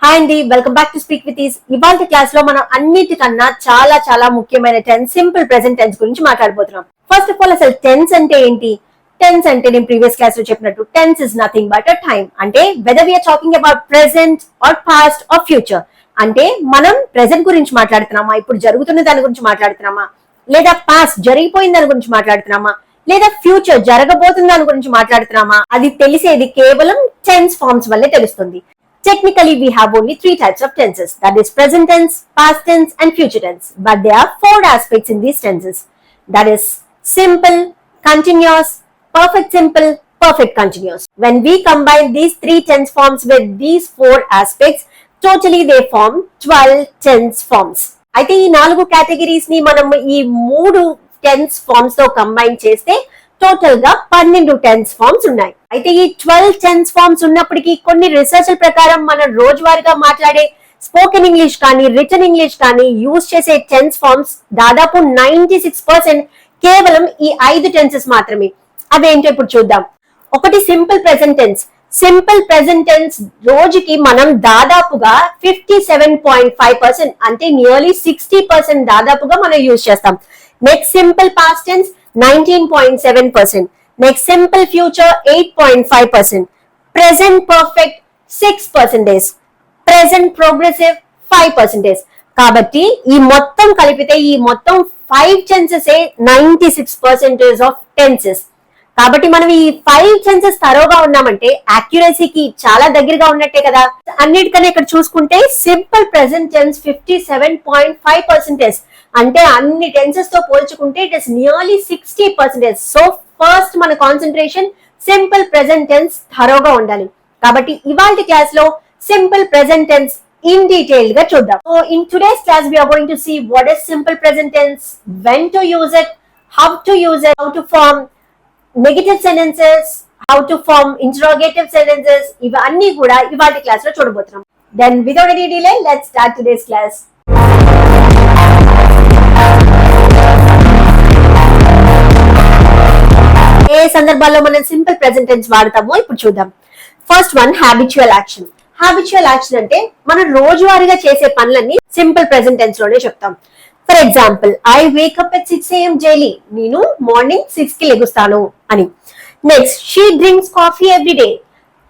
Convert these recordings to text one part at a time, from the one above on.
Hi అండి, welcome back to speak with is. ఇవాళ class లో మనం అన్నిటికన్నా చాలా చాలా ముఖ్యమైన టెన్స్, సింపుల్ ప్రెసెంట్ టెన్స్ గురించి మాట్లాడబోతున్నాం. ఫస్ట్ ఆఫ్ ఆల్ అసలు టెన్స్ అంటే ఏంటి? టెన్స్ అంటే నేను ప్రీవియస్ క్లాస్ లో చెప్పినట్టు tense is nothing but a time. అంటే whether we are talking about present or past or future, అంటే మనం ప్రెసెంట్ గురించి మాట్లాడుతున్నామా, ఇప్పుడు జరుగుతున్న దాని గురించి మాట్లాడుతున్నామా, లేదా పాస్ట్ జరిగిపోయిన దాని గురించి మాట్లాడుతున్నామా, లేదా ఫ్యూచర్ జరగబోతున్న దాని గురించి మాట్లాడుతున్నామా, అది తెలిసేది కేవలం టెన్స్ ఫార్మ్స్ వల్లే తెలుస్తుంది. Technically, we have only three types of tenses, that is present tense, past tense and future tense. But there are four aspects in these tenses, that is simple, continuous, perfect simple, perfect continuous. When we combine these three tense forms with these four aspects, totally they form 12 tense forms. అయితే ఈ 4 categories ని మనం ఈ 3 tense forms తో combine చేస్తే total గా 12 tense forms ఉన్నాయి. అయితే ఈ 12 టెన్స్ ఫార్మ్స్ ఉన్నప్పటికీ కొన్ని రీసెర్చ్ ప్రకారం మనం రోజువారీగా మాట్లాడే స్పోకెన్ ఇంగ్లీష్ కానీ రిటన్ ఇంగ్లీష్ కానీ యూజ్ చేసే టెన్స్ ఫార్మ్స్ దాదాపు 96% కేవలం ఈ 5 టెన్సెస్ మాత్రమే. అవేంటో ఇప్పుడు చూద్దాం. ఒకటి simple present tense. Simple present tense రోజుకి మనం దాదాపుగా 57.5% అంటే నియర్లీ 60% దాదాపుగా మనం యూజ్ చేస్తాం. Next simple past tense 19.7%. Next simple future 8.5%. Present perfect 6%. Present progressive 5%. కాబట్టి ఈ మొత్తం కలిపితే ఈ మొత్తం 5 టెన్సెస్ 96% ఆఫ్ టెన్సెస్. కాబట్టి మనం ఈ 5 టెన్సెస్ తరోగా ఉన్నామంటే యాక్యురసీకి చాలా దగ్గరగా ఉన్నట్టే కదా. అన్నిటికన్నా ఇక్కడ చూసుకుంటే సింపుల్ ప్రెసెంట్ టెన్స్ 57.5%. అంటే అన్ని టెన్సెస్ తో పోల్చుకుంటే it is nearly 60%. So first మన కాన్సన్ట్రేషన్ సింపుల్ ప్రెసెంట్ టెన్స్ థరోగా ఉండాలి. కాబట్టి ఇవాల్టి క్లాస్ లో simple present tense in detail గా చూద్దాం. So in today's class we are going to see what is simple present tense, when to use it, how to use it, how to form negative sentences, how to form interrogative sentences, ఇవన్నీ కూడా ఇవాల్టి class లో చూడబోతున్నాం. Then without any delay let's start today's class. ఏ సందర్భాల్లో మనం simple present tense వాడతామో ఇప్పుడు చూద్దాం. First one habitual action. Habitual action అంటే మనం రోజువారీగా చేసే పనులన్నీ సింపుల్ ప్రెసెంట్ టెన్స్ లోనే చెప్తాం. For example, I wake up at 6 AM daily. నేను మార్నింగ్ 6 కి లెగుస్తాను అని. Next, she drinks coffee every day.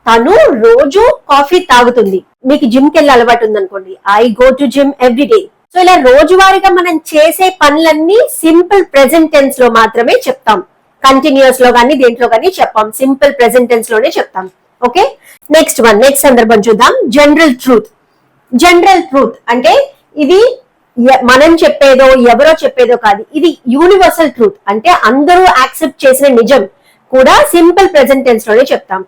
తను రోజు కాఫీ తాగుతుంది. మీకు జిమ్ కి వెళ్ళే అలవాటు ఉందనుకోండి, I go to gym every day. So ఇలా రోజువారీగా మనం చేసే పనులన్నీ సింపుల్ ప్రెసెంట్ టెన్స్ లో మాత్రమే చెప్తాం. కంటిన్యూస్ లో కానీ దేంట్లో కానీ చెప్పాం, సింపుల్ ప్రెసెంట్ టెన్స్ లోనే చెప్తాం. ఓకే, నెక్స్ట్ వన్, నెక్స్ట్ సందర్భం చూద్దాం. General truth. జనరల్ ట్రూత్ అంటే ఇది మనం చెప్పేదో ఎవరో చెప్పేదో కాదు, ఇది యూనివర్సల్ ట్రూత్. అంటే అందరూ యాక్సెప్ట్ చేసిన నిజం కూడా సింపుల్ ప్రెసెంట్ టెన్స్ లోనే చెప్తాం.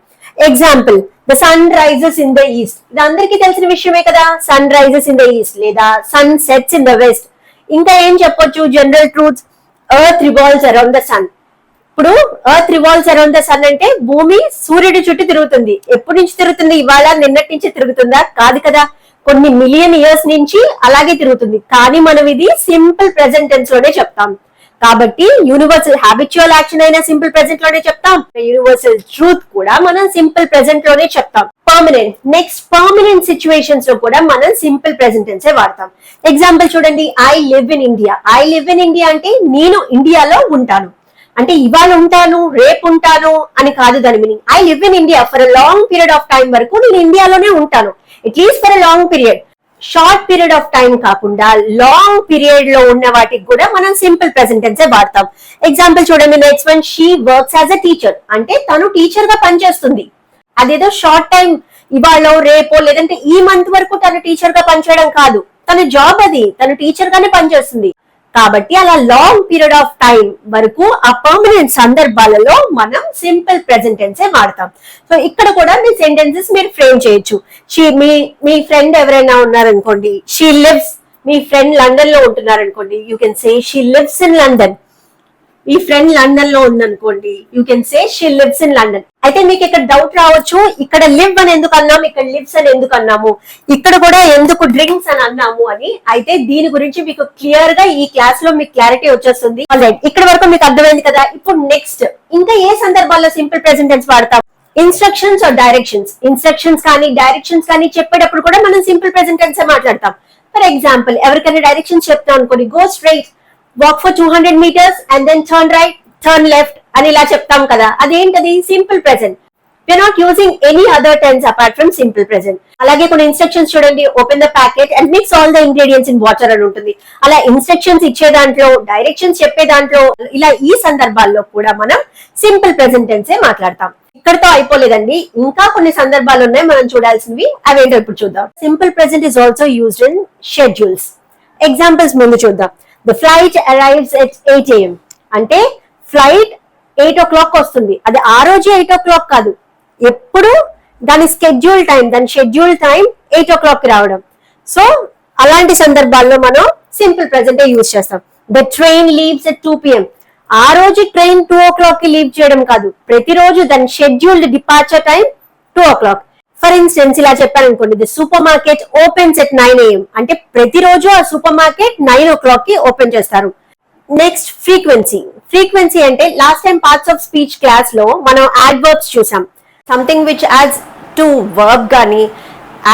Example, the sun rises in the east. ఇది అందరికీ తెలిసిన విషయమే కదా, sun rises in the east లేదా sun sets in the west. ఇంకా ఏం చెప్పొచ్చు general truths? Earth revolves around the sun. ఇప్పుడు earth revolves around the sun అంటే భూమి సూర్యుడి చుట్టూ తిరుగుతుంది. ఎప్పటి నుంచి తిరుగుతుంది? ఇవాళ నిన్నటి నుంచి తిరుగుతుందా? కాదు కదా, కొన్ని మిలియన్ ఇయర్స్ నుంచి అలాగే తిరుగుతుంది. కానీ మనం ఇది సింపుల్ ప్రెసెంట్ టెన్స్ లోనే చెప్తాం. కాబట్టి యూనివర్సల్ హ్యాబిచువల్ యాక్షన్ అయినా సింపుల్ ప్రెసెంట్ లోనే చెప్తాం, యూనివర్సల్ ట్రూత్ కూడా మనం సింపుల్ ప్రెసెంట్ లోనే చెప్తాం. పర్మనెంట్. నెక్స్ట్, పర్మనెంట్ సిచ్యువేషన్స్ లో కూడా మనం సింపుల్ ప్రెసెంట్ టెన్సే వాడతాం. ఎగ్జాంపుల్ చూడండి, I live in India. I live in India అంటే నేను ఇండియాలో ఉంటాను. అంటే ఇవాళ ఉంటాను, రేపు ఉంటాను అని కాదు దాని meaning. I live in India for a long period of time వరకు నేను ఇండియాలోనే ఉంటాను. At least for a long period. Short period of time కాకుండా లాంగ్ పీరియడ్ లో ఉన్న వాటికి కూడా మనం సింపుల్ ప్రెసెంట్ టెన్సే వాడతాం. ఎగ్జాంపుల్ చూడండి, next one, she works as a teacher. అంటే తను టీచర్ గా పనిచేస్తుంది. అదేదో షార్ట్ టైం ఇవాళ రేపో లేదంటే ఈ మంత్ వరకు తను టీచర్ గా పనిచేయడం కాదు, తన జాబ్ అది, తను టీచర్ గానే పనిచేస్తుంది. కాబట్టి అలా లాంగ్ పీరియడ్ ఆఫ్ టైం వరకు ఆ పర్మనెంట్ సందర్భాలలో మనం సింపుల్ ప్రెసెంట్ టెన్సే వాడతాం. సో ఇక్కడ కూడా మీ సెంటెన్సెస్ మీరు ఫ్రేమ్ చేయొచ్చు. మీ ఫ్రెండ్ ఎవరైనా ఉన్నారనుకోండి, షీ లివ్స్. మీ ఫ్రెండ్ లండన్ లో ఉంటున్నారనుకోండి, you can say she lives in London. ఈ ఫ్రెండ్ లండన్ లో ఉందనుకోండి, you can say she lives in London. అయితే మీకు ఇక్కడ డౌట్ రావచ్చు, ఇక్కడ లివ్ అని ఎందుకు అన్నాము, ఇక్కడ లివ్స్ అని ఎందుకు అన్నాము, ఇక్కడ కూడా ఎందుకు డ్రింక్స్ అని అన్నాము అని. అయితే దీని గురించి మీకు క్లియర్ గా ఈ క్లాస్ లో మీకు క్లారిటీ వచ్చేస్తుంది. ఆల్రైట్, ఇక్కడ వరకు మీకు అర్థమైంది కదా. ఇప్పుడు నెక్స్ట్, ఇంకా ఏ సందర్భాల్లో సింపుల్ ప్రెసెంట్ టెన్స్ వాడతాం? ఇన్స్ట్రక్షన్స్ ఆర్ డైరెక్షన్స్, ఇన్స్ట్రక్షన్స్ కానీ డైరెక్షన్స్ కానీ చెప్పేటప్పుడు కూడా మనం సింపుల్ ప్రెజెంట్ టెన్స్ మాట్లాడతాం. ఫర్ ఎగ్జాంపుల్ ఎవరికైనా డైరెక్షన్స్ చెప్తాం అనుకోండి, go straight, walk for 200 meters and then turn right, turn left అని ఇలా చెప్తాం కదా, అదేంటది simple present. we're not using any other tense apart from simple present. అలాగే కొన్ని ఇన్స్ట్రక్షన్స్ చూడండి, open the packet and mix all the ingredients in water అని ఉంటుంది. అలా ఇన్స్ట్రక్షన్స్ ఇచ్చే దాంట్లో, డైరెక్షన్స్ చెప్పే దాంట్లో, ఇలా ఈ సందర్భాల్లో కూడా మనం సింపుల్ ప్రెజెంట్ టెన్సే మాట్లాడతాం. ఇక్కడతో అయిపోలేదండి, ఇంకా కొన్ని సందర్భాలు ఉన్నాయి మనం చూడాల్సినవి, అవేంటో ఇప్పుడు చూద్దాం. Simple present is also used in schedules. Examples ముందు చూద్దాం. The flight arrives at 8 AM అంటే ఫ్లైట్ 8 o'clock వస్తుంది. అది ఆ రోజు 8 o'clock కాదు, ఎప్పుడు దాని షెడ్యూల్ టైం 8 o'clock కి రావడం. సో అలాంటి సందర్భాల్లో మనం సింపుల్ ప్రెజెంట్ యూజ్ చేస్తాం. The train leaves at 2 PM ఆ రోజు ట్రైన్ 2 o'clock కి లీవ్ చేయడం కాదు, ప్రతిరోజు దాని scheduled departure time 2 o'clock. For instance ఇలా చెప్పాను అనుకోండి, the super market opens at 9 AM అంటే ప్రతిరోజు ఆ సూపర్ మార్కెట్ 9 o'clock కి ఓపెన్ చేస్తారు. నెక్స్ట్ ఫ్రీక్వెన్సీ అంటే last time parts of speech class లో మనం యాడ్వర్బ్స్ చూసాం. Something which ads to verb గానీ,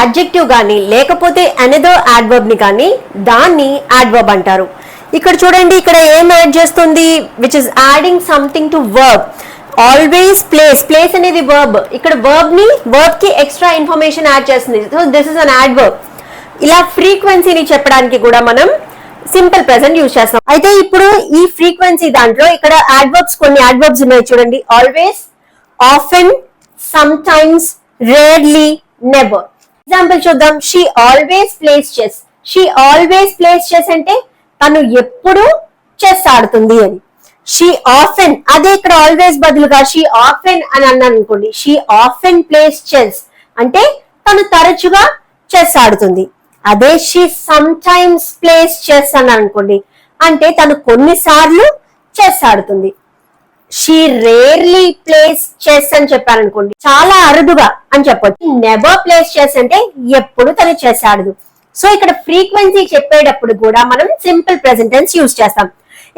అడ్జెక్టివ్ గానీ, లేకపోతే అనదర్ యాడ్వర్బ్ ని కానీ దాన్ని యాడ్వర్బ్ అంటారు. ఇక్కడ చూడండి, ఇక్కడ ఏం యాడ్ చేస్తుంది, which is adding something to verb. Always place అనేది వర్బ్, ఇక్కడ వర్బ్ కి ఎక్స్ట్రా ఇన్ఫర్మేషన్ యాడ్ చేస్తుంది. So this is an adverb. ఇలా ఫ్రీక్వెన్సీని చెప్పడానికి కూడా మనం సింపుల్ ప్రెజెంట్ యూజ్ చేస్తాం. అయితే ఇప్పుడు ఈ ఫ్రీక్వెన్సీ దాంట్లో ఇక్కడ కొన్ని యాడ్వర్బ్స్ ఉన్నాయి చూడండి. Always, often, sometimes, rarely, never. Example చూద్దాం. షీ ఆల్వేస్ ప్లేస్ చెస్ అంటే తను ఎప్పుడు చెస్ ఆడుతుంది అని. షీ ఆఫెన్, అదే ఇక్కడ ఆల్వేస్ బదులుగా షీ ఆఫెన్ అని అన్నాను అనుకోండి, షీ ఆఫెన్ ప్లేస్ చెస్ అంటే తను తరచుగా చెస్ ఆడుతుంది. అదే she some times place chess అన్నాను అనుకోండి, అంటే తను కొన్నిసార్లు చెస్ ఆడుతుంది. షీ రేర్లీ ప్లేస్ చెస్ అని చెప్పారనుకోండి, చాలా అరుదుగా అని చెప్పొచ్చు. నెవర్ ప్లేస్ చెస్ అంటే ఎప్పుడు తను చెస్ ఆడదు. సో ఇక్కడ ఫ్రీక్వెన్సీ చెప్పేటప్పుడు కూడా మనం సింపుల్ ప్రెజెంట్ టెన్స్ యూజ్ చేస్తాం.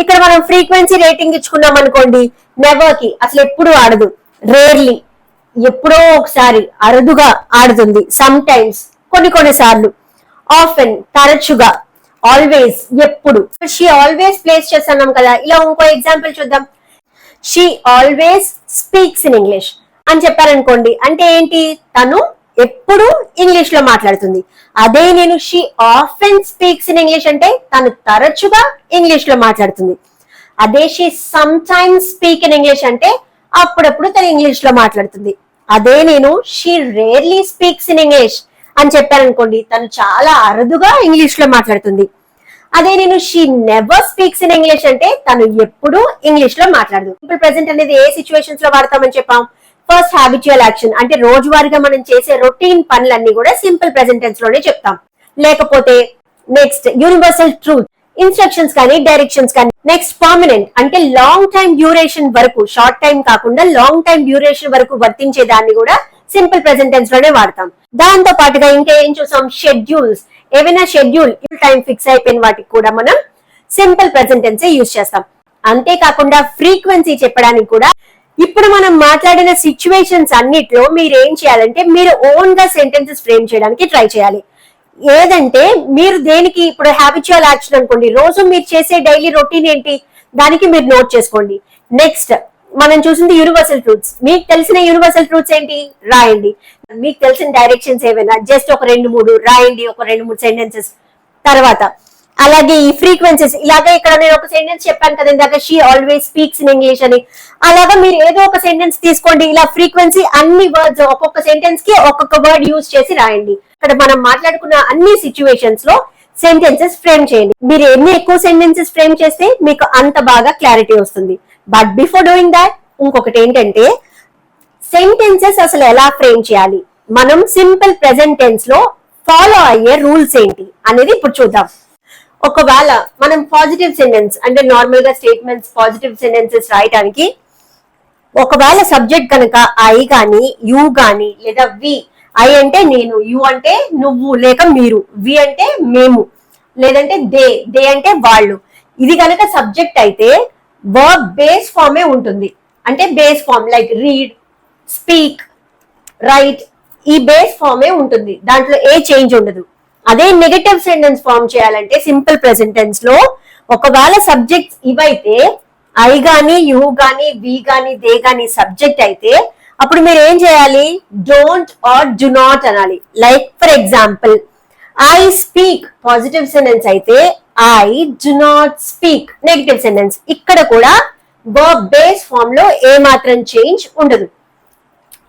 ఇక్కడ మనం ఫ్రీక్వెన్సీ రేటింగ్ ఇచ్చుకున్నాం అనుకోండి, నెవర్ కి అసలు ఎప్పుడు ఆడదు, రేర్లీ ఎప్పుడో ఒకసారి అరుదుగా ఆడుతుంది, సమ్ టైమ్స్ కొన్నిసార్లు, ఆఫెన్ తరచుగా, ఆల్వేస్ ఎప్పుడు. షీ ఆల్వేస్ ప్లేస్ చెస్ అన్నాం కదా. ఇలా ఇంకో ఎగ్జాంపుల్ చూద్దాం. She always speaks in English అని చెప్పారనుకోండి, అంటే ఏంటి, తను ఎప్పుడు ఇంగ్లీష్ లో మాట్లాడుతుంది. అదే నేను she often speaks in English అంటే తను తరచుగా ఇంగ్లీష్ లో మాట్లాడుతుంది. అదే she sometimes speak in English అంటే అప్పుడప్పుడు తను ఇంగ్లీష్ లో మాట్లాడుతుంది. అదే నేను she rarely speaks in English అని చెప్పారనుకోండి, తను చాలా అరుదుగా ఇంగ్లీష్ లో మాట్లాడుతుంది. అదే నేను she never speaks in English అంటే తను ఎప్పుడు ఇంగ్లీష్ లో మాట్లాడదు. సింపుల్ ప్రెజెంట్ అనేది ఏ సిచ్యువేషన్స్ లో వాడతామని చెప్పాం. ఫస్ట్ హ్యాబిచువల్ యాక్షన్ అంటే రోజువారీగా మనం చేసే రొటీన్ పనులన్నీ కూడా సింపుల్ ప్రెజెంట్ టెన్స్ లోనే చెప్తాం. లేకపోతే నెక్స్ట్ యూనివర్సల్ ట్రూత్, ఇన్స్ట్రక్షన్స్ కానీ డైరెక్షన్స్ కానీ. నెక్స్ట్ పర్మనెంట్ అంటే లాంగ్ టైం డ్యూరేషన్ వరకు, షార్ట్ టైం కాకుండా లాంగ్ టైం డ్యూరేషన్ వరకు వర్తించే దాన్ని కూడా సింపుల్ ప్రెజెంట్ టెన్స్ లోనే వాడతాం. దాంతో పాటుగా ఇంకా ఏం చూసాం, షెడ్యూల్స్. ఏవైనా షెడ్యూల్ టైం ఫిక్స్ అయిపోయిన వాటికి కూడా మనం సింపుల్ ప్రెజెంట్ టెన్స్ యూజ్ చేస్తాం. అంతేకాకుండా ఫ్రీక్వెన్సీ చెప్పడానికి కూడా ఇప్పుడు మనం మాట్లాడిన సిచ్యువేషన్స్ అన్నిట్లో మీరు ఏం చేయాలంటే మీరు ఓన్ గా సెంటెన్సెస్ ఫ్రేమ్ చేయడానికి ట్రై చేయాలి. ఏదంటే మీరు దేనికి, ఇప్పుడు హ్యాబిచువల్ యాక్షన్ అనుకోండి, రోజు మీరు చేసే డైలీ రొటీన్ ఏంటి, దానికి మీరు నోట్ చేసుకోండి. నెక్స్ట్ మనం చూసింది యూనివర్సల్ ట్రూత్స్. మీకు తెలిసిన యూనివర్సల్ ట్రూత్స్ ఏంటి రాయండి. మీకు తెలిసిన డైరెక్షన్స్ ఏవైనా జస్ట్ ఒక 2-3 రాయండి, ఒక 2-3 సెంటెన్సెస్. తర్వాత అలాగే ఈ ఫ్రీక్వెన్సీస్, ఇలాగే ఇక్కడ నేను ఒక సెంటెన్స్ చెప్పాను కదా ఇందాక, she always speaks in English అని. అలాగా మీరు ఏదో ఒక సెంటెన్స్ తీసుకోండి, ఇలా ఫ్రీక్వెన్సీ అన్ని వర్డ్స్ ఒక్కొక్క సెంటెన్స్ కి ఒక్కొక్క వర్డ్ యూజ్ చేసి రాయండి. ఇక్కడ మనం మాట్లాడుకున్న అన్ని సిచ్యువేషన్స్ లో సెంటెన్సెస్ ఫ్రేమ్ చేయండి. మీరు ఎన్ని ఎక్కువ సెంటెన్సెస్ ఫ్రేమ్ చేస్తే మీకు అంత బాగా క్లారిటీ వస్తుంది. బట్ బిఫోర్ డూయింగ్ దాట్ ఇంకొకటి ఏంటంటే, సెంటెన్సెస్ అసలు ఎలా ఫ్రేమ్ చేయాలి, మనం సింపుల్ ప్రెజెంట్ టెన్స్ లో ఫాలో అయ్యే రూల్స్ ఏంటి అనేది ఇప్పుడు చూద్దాం. ఒకవేళ మనం పాజిటివ్ సెంటెన్స్ అంటే నార్మల్ గా స్టేట్మెంట్స్, పాజిటివ్ సెంటెన్సెస్ రాయడానికి ఒకవేళ సబ్జెక్ట్ కనుక ఐ గాని, యు గాని లేదా వి, ఐ అంటే నేను, యు అంటే నువ్వు లేక మీరు, వి అంటే మేము, లేదంటే దే అంటే వాళ్ళు, ఇది కనుక సబ్జెక్ట్ అయితే వర్బ్ బేస్ ఫామే ఉంటుంది. అంటే base form like read, speak, write, ఈ బేస్ ఫామే ఉంటుంది, దాంట్లో ఏ చేంజ్ ఉండదు. అదే నెగటివ్ సెంటెన్స్ ఫామ్ చేయాలంటే సింపుల్ ప్రెసెంట్ టెన్స్ లో ఒకవేళ సబ్జెక్ట్స్ ఇవైతే ఐ గాని, యూ గాని, వి గాని, దే గాని సబ్జెక్ట్ అయితే అప్పుడు మీరు ఏం చేయాలి? డోంట్ ఆర్ డు నాట్ అనాలి. Like for example, I speak positive sentence అయితే I do not speak negative sentence. ఇక్కడ కూడా వర్బ్ బేస్ ఫామ్ లో ఏ మాత్రం చేంజ్ ఉండదు.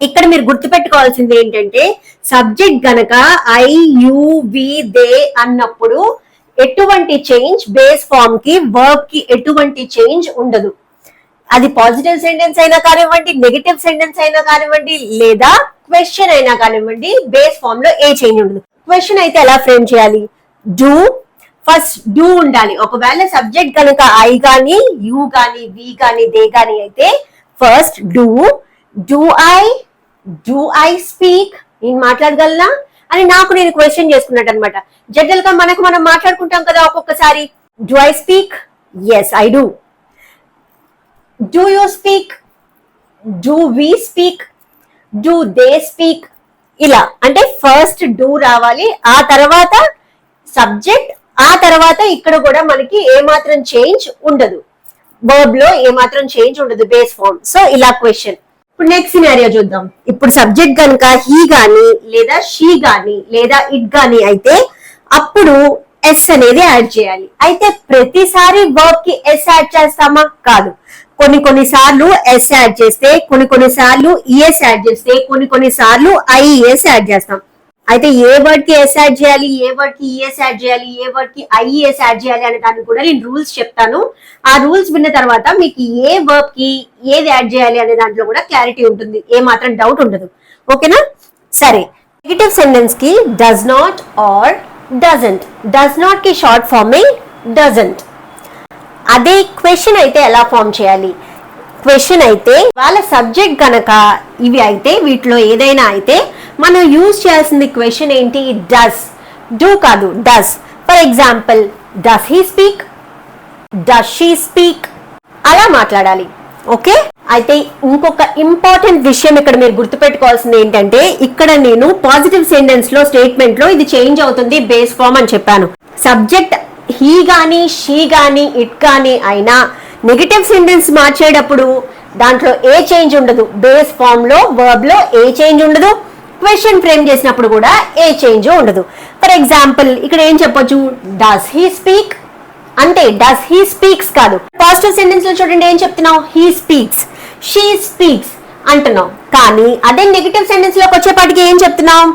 ఇక్కడ మీరు గుర్తుపెట్టుకోవాల్సింది ఏంటంటే సబ్జెక్ట్ గనక ఐ, యు, వి, దే అన్నప్పుడు ఎటువంటి చేంజ్ బేస్ ఫామ్ కి, వర్బ్ కి ఎటువంటి చేంజ్ ఉండదు. అది పాజిటివ్ సెంటెన్స్ అయినా కానివ్వండి, నెగటివ్ సెంటెన్స్ అయినా కానివ్వండి, లేదా క్వశ్చన్ అయినా కానివ్వండి, బేస్ ఫామ్ లో ఏ చేంజ్ ఉండదు. క్వశ్చన్ అయితే ఎలా ఫ్రేమ్ చేయాలి? డూ, ఫస్ట్ డూ ఉండాలి. ఒకవేళ సబ్జెక్ట్ కనుక ఐ గాని, యూ గాని, వి గాని, దే గాని అయితే first do, do I speak, నేను మాట్లాడగలనా అని నాకు నేను క్వశ్చన్ చేసుకున్నట్టు అనమాట. జనరల్ గా మనం మాట్లాడుకుంటాం కదా ఒక్కొక్కసారి. Do I speak? Yes I do. Do you speak? Do we speak? Do they speak? ఇలా అంటే ఫస్ట్ డూ రావాలి, ఆ తర్వాత సబ్జెక్ట్, ఆ తర్వాత ఇక్కడ కూడా మనకి ఏమాత్రం చేంజ్ ఉండదు, వర్బ్ లో ఏమాత్రం చేంజ్ ఉండదు బేస్ ఫామ్. సో ఇలా క్వశ్చన్. ఇప్పుడు నెక్స్ట్ సినారియో చూద్దాం. ఇప్పుడు సబ్జెక్ట్ కనుక హీ గాని, లేదా షీ గాని, లేదా ఇట్ గాని అయితే అప్పుడు ఎస్ అనేది యాడ్ చేయాలి. అయితే ప్రతిసారి వర్బ్ కి ఎస్ యాడ్ చేస్తామా? కాదు. కొన్ని సార్లు ఎస్ యాడ్ చేస్తే, కొన్ని సార్లు ఈఎస్ యాడ్ చేస్తే, కొన్ని సార్లు ఐఈఎస్ యాడ్ చేస్తాం. అయితే ఏ వర్డ్ కి ఎస్ యాడ్ చేయాలి, ఏ వర్డ్ కి ఈఎస్ యాడ్ చేయాలి, ఏ వర్డ్ కి ఐఈఎస్ యాడ్ చేయాలి అనే దాన్ని కూడా నేను రూల్స్ చెప్తాను. ఆ రూల్స్ విన్న తర్వాత మీకు ఏ వర్బ్ కి ఏది యాడ్ చేయాలి అనే దాంట్లో కూడా క్లారిటీ ఉంటుంది, ఏ మాత్రం డౌట్ ఉండదు. ఓకేనా? సరే, నెగటివ్ సెంటెన్స్ కి does not or doesn't. Does not కి షార్ట్ ఫార్మే డజంట్. అదే క్వశ్చన్ అయితే ఎలా ఫామ్ చేయాలి? క్వశ్చన్ అయితే వాళ్ళ సబ్జెక్ట్ గనక ఇవి అయితే, వీటిలో ఏదైనా అయితే మనం యూజ్ చేయాల్సింది క్వశ్చన్ ఏంటి? డస్, డూ కాదు, does. For example, does he speak, does she speak, అలా మాట్లాడాలి. ఓకే? అయితే ఇంకొక ఇంపార్టెంట్ విషయం ఇక్కడ మీరు గుర్తుపెట్టుకోవాల్సింది ఏంటంటే, ఇక్కడ నేను పాజిటివ్ సెంటెన్స్ లో స్టేట్మెంట్ లో ఇది చేంజ్ అవుతుంది బేస్ ఫామ్ అని చెప్పాను. సబ్జెక్ట్ హీ గాని, షీ గాని, ఇట్ గాని అయినా నెగటివ్ సెంటెన్స్ మార్చేటప్పుడు దాంట్లో ఏ చేంజ్ ఉండదు. బేస్ ఫామ్ లో, వర్బ్ లో ఏ చేంజ్ ఉండదు. క్వశ్చన్ ఫ్రేమ్ చేసినప్పుడు కూడా ఏ చేంజ్ ఉండదు. ఫర్ ఎగ్జాంపుల్ ఇక్కడ ఏం చెప్పొచ్చు? డస్ హీ స్పీక్ అంటే డస్ హీ స్పీక్స్ కాదు. పాజిటివ్ సెంటెన్స్ లో చూడండి ఏం చెప్తున్నావు? హీ స్పీక్స్, షీ స్పీక్స్ అంటున్నావు. కానీ అదే నెగటివ్ సెంటెన్స్ లోకి వచ్చేపాటికి ఏం చెప్తున్నాం?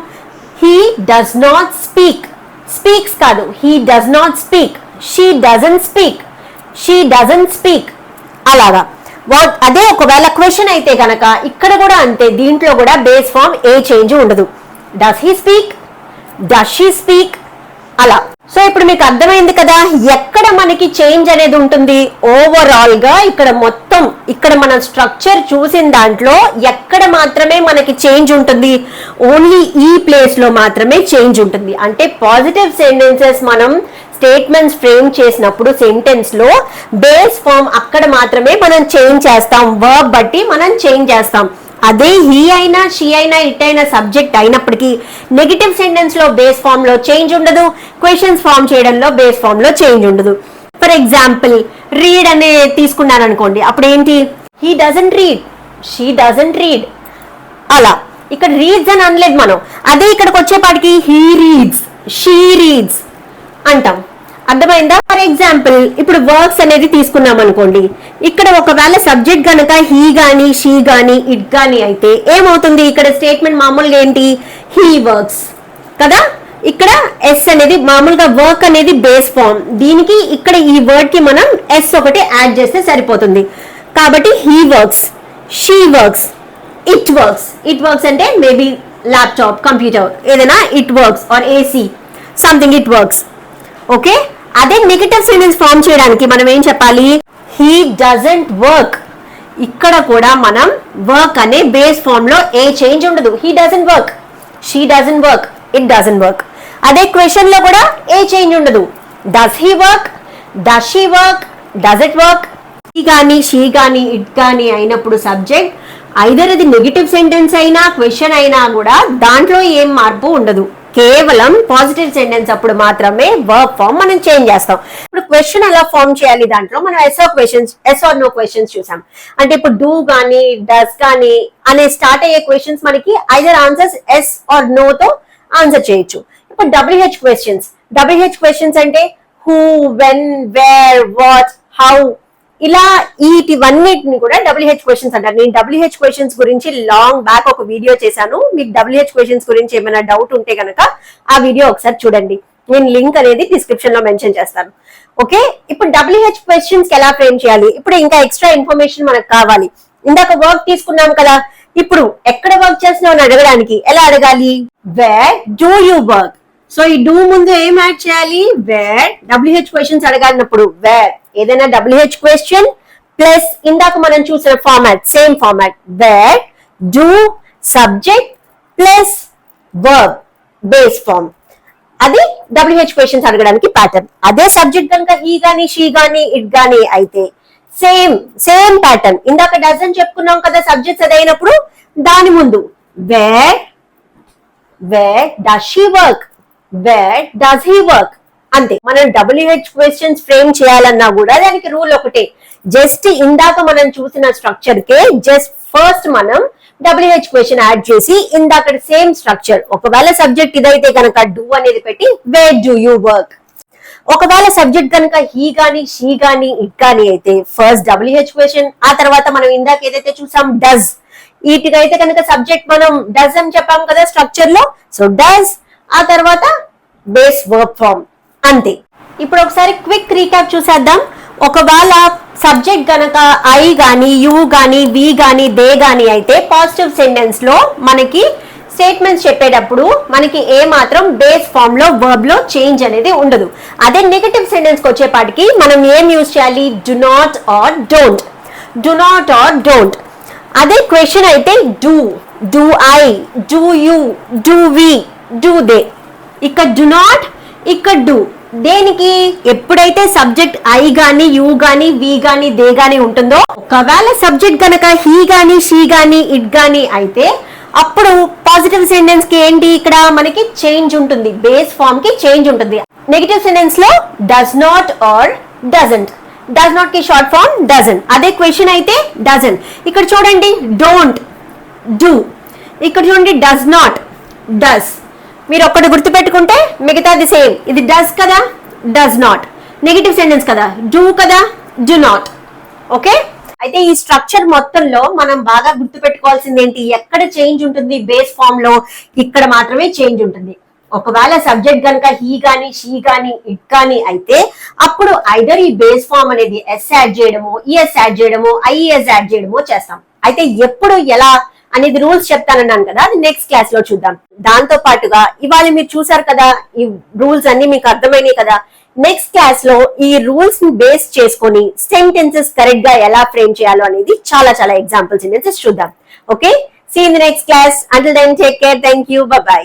He does not speak. Speaks కాదు, he does not speak, she doesn't speak, she doesn't speak. అలాగా. అదే ఒకవేళ క్వశ్చన్ అయితే కనుక ఇక్కడ కూడా అంతే, దీంట్లో కూడా బేస్ ఫామ్ ఏ చేంజ్ ఉండదు. Does he speak, does she speak, అలా. సో ఇప్పుడు మీకు అర్థమైంది కదా ఎక్కడ మనకి చేంజ్ అనేది ఉంటుంది. ఓవరాల్ గా ఇక్కడ మొత్తం, ఇక్కడ మన స్ట్రక్చర్ చూసిన దాంట్లో ఎక్కడ మాత్రమే మనకి చేంజ్ ఉంటుంది? ఓన్లీ ఈ ప్లేస్ లో మాత్రమే చేంజ్ ఉంటుంది. అంటే పాజిటివ్ సెంటెన్సెస్ మనం స్టేట్మెంట్స్ ఫ్రేమ్ చేసినప్పుడు సెంటెన్స్ లో బేస్ ఫామ్ అక్కడ మాత్రమే మనం చేంజ్ చేస్తాం, వర్బ్ బట్టి మనం చేంజ్ చేస్తాం. అదే హీ అయినా, షీ అయినా, ఇట్ అయినా సబ్జెక్ట్ అయినప్పటికీ నెగటివ్ సెంటెన్స్ లో బేస్ ఫామ్ లో చేంజ్ ఉండదు, క్వశ్చన్స్ ఫామ్ చేయడంలో బేస్ ఫామ్ లో చేంజ్ ఉండదు. ఫర్ ఎగ్జాంపుల్, రీడ్ అనే తీసుకున్నాను అనుకోండి, అప్పుడు ఏంటి? He doesn't read, she doesn't read, అలా. ఇక్కడ రీడ్స్ అని అనలేదు మనం. అదే ఇక్కడికి వచ్చేపాటికి హీ రీడ్స్, షీ రీడ్స్ అంటాం. అర్థమైందా? ఫర్ ఎగ్జాంపుల్ ఇప్పుడు వర్క్స్ అనేది తీసుకున్నాం అనుకోండి, ఇక్కడ ఒకవేళ సబ్జెక్ట్ గనక హీ గాని, షీ గాని, ఇట్ గాని అయితే ఏమవుతుంది? ఇక్కడ స్టేట్మెంట్ మామూలుగా ఏంటి? హీ వర్క్స్ కదా. ఇక్కడ ఎస్ అనేది మామూలుగా వర్క్ అనేది బేస్ ఫామ్, దీనికి ఇక్కడ ఈ వర్డ్ కి మనం ఎస్ ఒకటి యాడ్ చేస్తే సరిపోతుంది. కాబట్టి he works, she works, it works. It works అంటే మేబీ ల్యాప్టాప్, కంప్యూటర్, ఏదైనా it works or AC something, it works. Okay? అదే నెగటివ్ సెంటెన్స్ ఫామ్ చేయడానికి మనం ఏం చెప్పాలి? He doesn't work. ఇక్కడ కూడా మనం వర్క్ అనే బేస్ ఫామ్ లో ఏ చేంజ్ ఉండదు. He doesn't work, she doesn't work, it doesn't work. అదే క్వశ్చన్ లో కూడా ఏ చేంజ్ ఉండదు. Does he work, does she work, does it work. He గాని, షీ గాని, ఇట్ గాని అయినప్పుడు సబ్జెక్ట్, ఐదర్ అది నెగిటివ్ సెంటెన్స్ అయినా క్వశ్చన్ అయినా కూడా దాంట్లో ఏం మార్పు ఉండదు. కేవలం పాజిటివ్ సెంటెన్స్ అప్పుడు మాత్రమే వర్బ్ ఫామ్ మనం చేంజ్ చేస్తాం. ఇప్పుడు క్వశ్చన్ ఎలా ఫామ్ చేయాలి, దాంట్లో మనం ఎస్ ఆర్ నో క్వశ్చన్స్ చూసాం. అంటే ఇప్పుడు డూ గానీ డస్ గానీ అనే స్టార్ట్ అయ్యే క్వశ్చన్స్ మనకి either answers yes or no తో ఆన్సర్ చేయొచ్చు. ఇప్పుడు డబ్ల్యూహెచ్ క్వశ్చన్స్ అంటే who, when, where, what, how, ఇలా వీటివన్నిటిని కూడా డబ్ల్యూహెచ్ క్వశ్చన్స్ అంటారు. నేను డబ్ల్యూహెచ్ క్వశ్చన్స్ గురించి లాంగ్ బ్యాక్ ఒక వీడియో చేశాను. మీకు డబ్ల్యూహెచ్ క్వశ్చన్స్ గురించి ఏమైనా డౌట్ ఉంటే కనుక ఆ వీడియో ఒకసారి చూడండి. నేను లింక్ అనేది డిస్క్రిప్షన్ లో మెన్షన్ చేస్తాను. ఓకే, ఇప్పుడు డబ్ల్యూహెచ్ క్వశ్చన్స్ ఎలా ఫ్రేమ్ చేయాలి, ఇప్పుడు ఇంకా ఎక్స్ట్రా ఇన్ఫర్మేషన్ మనకు కావాలి. ఇందాక వర్క్ తీసుకున్నాం కదా, ఇప్పుడు ఎక్కడ వర్క్ చేస్తున్నావు అని అడగడానికి ఎలా అడగాలి, where do you work. So ఈ డూ ముందు ఏం యాడ్ చేయాలి, వేర్. డబ్ల్యూహెచ్ క్వశ్చన్స్ అడగాలన్నప్పుడు వేర్, ఏదైనా డబ్ల్యూహెచ్ క్వశ్చన్ ప్లస్ ఇందాక మనం చూసిన format, same format, where do subject plus verb base form. అది డబ్ల్యూహెచ్ క్వశ్చన్స్ అడగడానికి ప్యాటర్న్. అదే సబ్జెక్ట్ కనుక హీ గానీ షీ గానీ ఇట్ గానీ అయితే సేమ్ ప్యాటర్న్. ఇందాక డస్ అని చెప్పుకున్నాం కదా సబ్జెక్ట్స్ అదైనప్పుడు, దాని ముందు where does she work, where does he work. అంతే. మనం డబ్ల్యూహెచ్ క్వశ్చన్స్ ఫ్రేమ్ చేయాలన్నా కూడా దానికి రూల్ ఒకటే. జస్ట్ ఇందాక మనం చూసిన స్ట్రక్చర్ కే జస్ట్ ఫస్ట్ మనం డబ్ల్యూహెచ్ క్వశ్చన్ యాడ్ చేసి ఇందాక సేమ్ స్ట్రక్చర్. ఒకవేళ సబ్జెక్ట్ ఇదైతే కనుక డూ అనేది పెట్టి వేర్ డూ యూ వర్క్. ఒకవేళ సబ్జెక్ట్ కనుక హీ గానీ షీ గానీ ఇట్ గానీ అయితే ఫస్ట్ డబ్ల్యూహెచ్ క్వశ్చన్, ఆ తర్వాత మనం ఇందాక ఏదైతే చూసాం డస్, వీటికైతే కనుక సబ్జెక్ట్ మనం డస్ అని చెప్పాం కదా స్ట్రక్చర్ లో, సో డస్, ఆ తర్వాత బేస్ వర్బ్ ఫామ్. అంతే. ఇప్పుడు ఒకసారి క్విక్ రీక్యాప్ చూసేద్దాం. ఒకవేళ సబ్జెక్ట్ గనక ఐ గానీ యూ గానీ వి గానీ దే గానీ అయితే పాజిటివ్ సెంటెన్స్ లో మనకి స్టేట్మెంట్స్ చెప్పేటప్పుడు మనకి ఏ మాత్రం బేస్ ఫామ్ లో వర్బ్ లో చేంజ్ అనేది ఉండదు. అదే నెగటివ్ సెంటెన్స్ కి వచ్చేపాటికి మనం ఏం యూజ్ చేయాలి, డు నాట్ ఆర్ డోంట్. అదే క్వశ్చన్ అయితే do I, do you, do we, do they. ఇక్కడ డు నాట్, ఇక్కడ డూ. దేనికి, ఎప్పుడైతే సబ్జెక్ట్ ఐ గానీ యూ గానీ వి గానీ దే గానీ ఉంటుందో, ఒకవేళ సబ్జెక్ట్ గనక హీ గానీ షీ గానీ ఇట్ గానీ అయితే అప్పుడు పాజిటివ్ సెంటెన్స్ కి ఏంటి ఇక్కడ మనకి చేంజ్ ఉంటుంది, బేస్ ఫామ్ కి చేంజ్ ఉంటుంది. నెగటివ్ సెంటెన్స్ లో does not or doesn't. Does not కి షార్ట్ ఫామ్ డజంట్. అదే క్వశ్చన్ అయితే డజంట్. ఇక్కడ చూడండి డోంట్, డూ. ఇక్కడ చూడండి డస్ నాట్, డస్. మీరు ఒక్కటి గుర్తుపెట్టుకుంటే మిగతాది సేమ్. ఇది డస్ కదా, డస్ నాట్. నెగటివ్ సెంటెన్స్ కదా, డూ కదా, డు నాట్. ఓకే. అయితే ఈ స్ట్రక్చర్ మొత్తంలో మనం బాగా గుర్తుపెట్టుకోవాల్సింది ఏంటి, ఎక్కడ చేంజ్ ఉంటుంది బేస్ ఫామ్ లో, ఇక్కడ మాత్రమే చేంజ్ ఉంటుంది. ఒకవేళ సబ్జెక్ట్ కనుక హీ గానీ షీ గానీ ఇట్ గానీ అయితే అప్పుడు ఐదర్ ఈ బేస్ ఫామ్ అనేది ఎస్ యాడ్ చేయడమో, ఈఎస్ యాడ్ చేయడమో, ఐఈఎస్ యాడ్ చేయడమో చేస్తాం. అయితే ఎప్పుడు ఎలా అనేది రూల్స్ చెప్తానన్నాను కదా, అది నెక్స్ట్ క్లాస్ లో చూద్దాం. దాంతో పాటుగా ఇవాళ మీరు చూసారు కదా, ఈ రూల్స్ అన్ని మీకు అర్థమైనాయి కదా. నెక్స్ట్ క్లాస్ లో ఈ రూల్స్ ని బేస్ చేసుకొని సెంటెన్సెస్ కరెక్ట్ గా ఎలా ఫ్రేమ్ చేయాలో అనేది చాలా ఎగ్జాంపుల్ సెంటెన్సెస్ చూద్దాం. Okay, see in the next class. Until then take care. Thank you. Bye by.